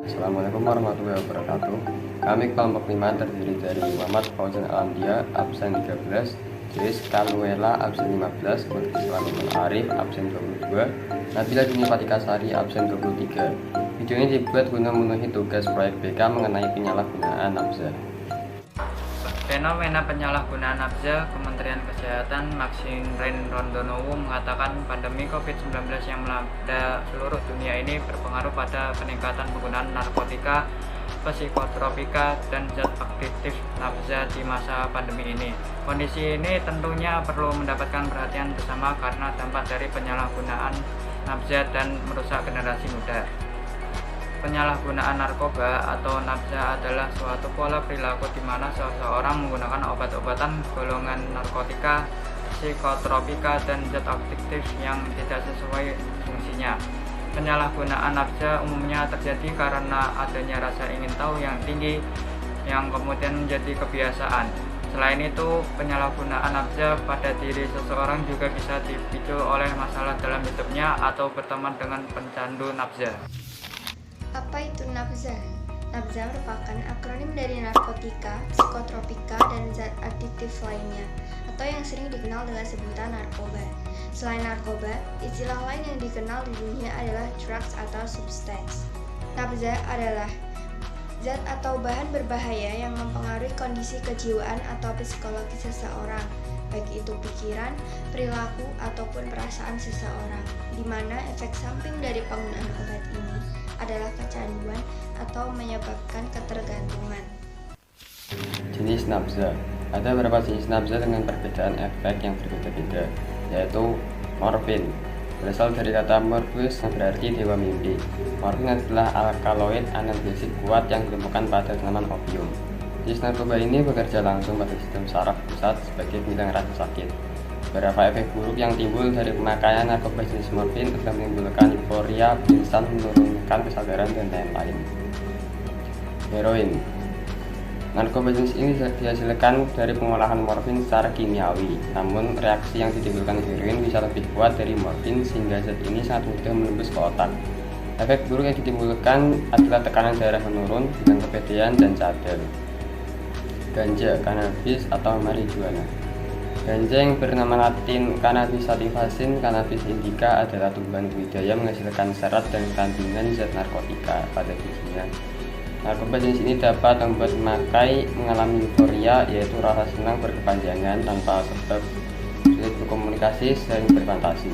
Assalamualaikum warahmatullahi wabarakatuh. Kami kelompok 5 terdiri dari Muhammad Fauzan Alamdia, absen 13, Jis Kanuela, absen 15, Putri Sulaiman Arif, absen 22, Nabila Dini Fatikasari, absen 23. Video ini dibuat guna memenuhi tugas proyek BK mengenai penyalahgunaan nafza. Fenomena penyalahgunaan nafza, Kementerian Kesehatan Maxine Rondonowu mengatakan pandemi COVID-19 yang melanda seluruh dunia ini berpengaruh pada peningkatan penggunaan narkotika, psikotropika, dan zat aktif nafza di masa pandemi ini. Kondisi ini tentunya perlu mendapatkan perhatian bersama karena dampak dari penyalahgunaan nafza dan merusak generasi muda. Penyalahgunaan narkoba atau nafza adalah suatu pola perilaku di mana seseorang menggunakan obat-obatan golongan narkotika, psikotropika, dan zat aktif yang tidak sesuai fungsinya. Penyalahgunaan nafza umumnya terjadi karena adanya rasa ingin tahu yang tinggi yang kemudian menjadi kebiasaan. Selain itu, penyalahgunaan nafza pada diri seseorang juga bisa dipicu oleh masalah dalam hidupnya atau berteman dengan pencandu nafza. Apa itu nafza? Nafza merupakan akronim dari narkotika, psikotropika, dan zat adiktif lainnya, atau yang sering dikenal dengan sebutan narkoba. Selain narkoba, istilah lain yang dikenal di dunia adalah drugs atau substance. Nafza adalah zat atau bahan berbahaya yang mempengaruhi kondisi kejiwaan atau psikologi seseorang, baik itu pikiran, perilaku, ataupun perasaan seseorang, di mana efek samping dari penggunaan obat ini adalah kecanduan atau menyebabkan ketergantungan. Jenis nafza. Ada beberapa jenis nafza dengan perbedaan efek yang berbeda-beda, yaitu morfin. Berasal dari kata morbus yang berarti dewa mimpi. Morfin adalah alkaloid analgesik kuat yang ditemukan pada tanaman opium. Jenis narkoba ini bekerja langsung pada sistem saraf pusat sebagai bidang rasa sakit. Beberapa efek buruk yang timbul dari pemakaian narkoba jenis morfin adalah menimbulkan euforia, pingsan, menurunkan kesadaran, dan lain-lain. Heroin. Narkoba jenis ini dihasilkan dari pengolahan morfin secara kimiawi, namun reaksi yang ditimbulkan heroin bisa lebih kuat dari morfin sehingga zat ini sangat mudah menembus ke otak. Efek buruk yang ditimbulkan adalah tekanan darah menurun dengan kepedean dan cadel. Ganja, cannabis, atau marijuana. Ganja yang bernama latin Cannabis sativum, Cannabis indica adalah tumbuhan budidaya menghasilkan serat dan kandungan zat narkotika pada bijinya. Narkoba jenis ini dapat membuat pemakai mengalami euforia, yaitu rasa senang berkepanjangan tanpa sebab, sulit berkomunikasi, sering berfantasi.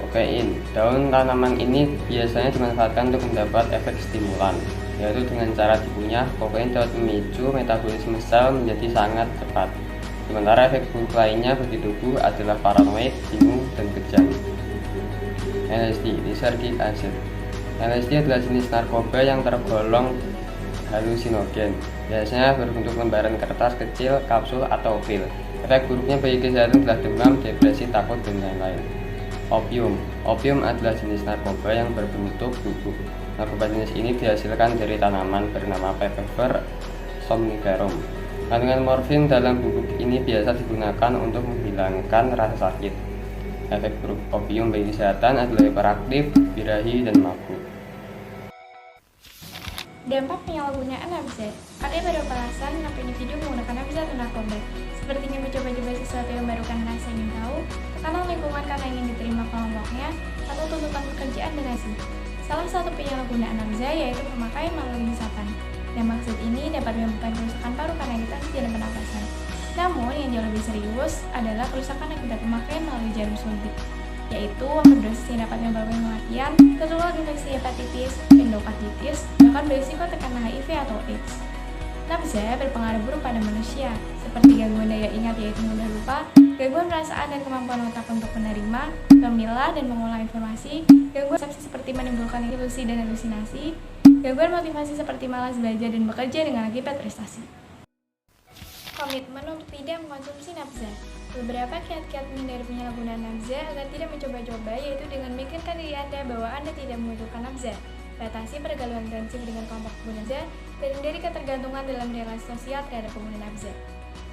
Kokain. Daun tanaman ini biasanya dimanfaatkan untuk mendapat efek stimulan, yaitu dengan cara dikunyah, kokain dapat memicu metabolisme sel menjadi sangat cepat. Sementara efek buruk lainnya bagi tubuh adalah paranoid, bingung, dan kejang. LSD, lysergic acid. LSD adalah jenis narkoba yang tergolong halusinogen, biasanya berbentuk lembaran kertas kecil, kapsul, atau pil. Efek buruknya bagi kesehatan adalah demam, depresi, takut, dan lain-lain. Opium. Opium adalah jenis narkoba yang berbentuk bubuk. Narkoba jenis ini dihasilkan dari tanaman bernama Papaver somniferum. Kandungan morfin dalam bubuk ini biasa digunakan untuk menghilangkan rasa sakit. Efek buruk opium bagi kesehatan adalah hiperaktif, birahi, dan mabuk. Dampak penyalahgunaan nafza. Ada beberapa alasan kenapa individu menggunakan nafza atau narkoba, seperti ingin mencoba-coba sesuatu yang baru karena rasa ingin tahu, tekanan lingkungan karena ingin diterima kelompoknya, atau tuntutan pekerjaan dan hasil. Salah satu penyalahgunaan nafza yaitu pemakaian melalui hisapan. Dampak zat ini dapat menyebabkan kerusakan paru karena iritasi dan pernapasan. Namun, yang jauh lebih serius adalah kerusakan akibat pemakaian melalui jarum suntik, yaitu overdosis yang dapat menyebabkan kematian, tertular infeksi hepatitis, endokarditis, bahkan berisiko terkena HIV atau AIDS. Nafza berpengaruh buruk pada manusia, seperti gangguan daya ingat yaitu mudah lupa, gangguan perasaan dan kemampuan otak untuk menerima, memilah dan mengolah informasi, gangguan persepsi seperti menimbulkan ilusi dan halusinasi, gangguan motivasi seperti malas belajar dan bekerja dengan akibat prestasi. Komitmen untuk tidak mengkonsumsi nafza. Beberapa kiat-kiat menghindari penyalahgunaan nafza agar tidak mencoba-coba yaitu dengan memikirkan diri Anda bahwa Anda tidak membutuhkan nafza. Batasi pergaulan intensif dengan kelompok pengguna nafza dan hindari ketergantungan dalam relasi sosial terhadap pengguna nafza.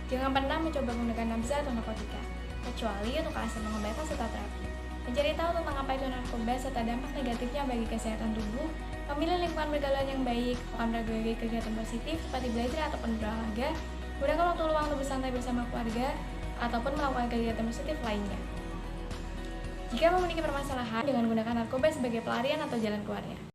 Jangan pernah mencoba menggunakan nafza atau narkotika, kecuali untuk alasan pengobatan serta terapi. Mencari tahu tentang apa itu narkoba serta dampak negatifnya bagi kesehatan tubuh Memilih lingkungan pergaulan yang baik, melakukan berbagai kegiatan positif seperti belajar ataupun berolahraga, gunakan waktu luang untuk bersantai bersama keluarga, ataupun melakukan kegiatan positif lainnya. Jika memiliki permasalahan, jangan gunakan narkoba sebagai pelarian atau jalan keluarnya.